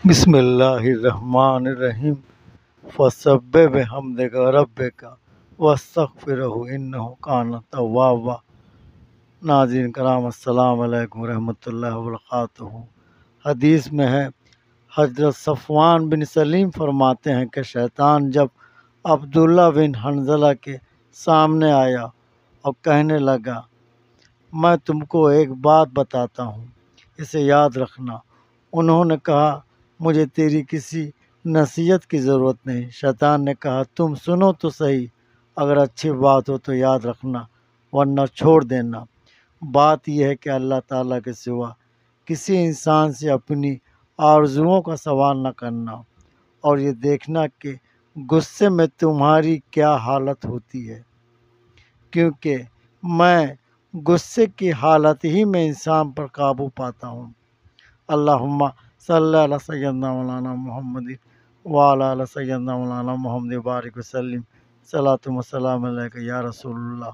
بسم اللہ الرحمن الرحیم فسبح بحمدک ربک واستغفرہ انہ کان توابا۔ ناظرین کرام السلام علیکم ورحمۃ اللہ وبرکاتہ۔ حدیث میں ہے، حضرت صفوان بن سلیم فرماتے ہیں کہ شیطان جب عبداللہ بن حنظلہ کے سامنے آیا اور کہنے لگا، میں تم کو ایک بات بتاتا ہوں، اسے یاد رکھنا۔ انہوں نے کہا، مجھے تیری کسی نصیحت کی ضرورت نہیں۔ شیطان نے کہا، تم سنو تو صحیح، اگر اچھی بات ہو تو یاد رکھنا ورنہ چھوڑ دینا۔ بات یہ ہے کہ اللہ تعالیٰ کے سوا کسی انسان سے اپنی آرزوؤں کا سوال نہ کرنا، اور یہ دیکھنا کہ غصے میں تمہاری کیا حالت ہوتی ہے، کیونکہ میں غصے کی حالت ہی میں انسان پر قابو پاتا ہوں۔ اللہم صلی علی سیدنا مولانا محمد وعلی آل سیدنا مولانا محمد بارک وسلم۔ صلاۃ و سلام علیک یا رسول اللہ۔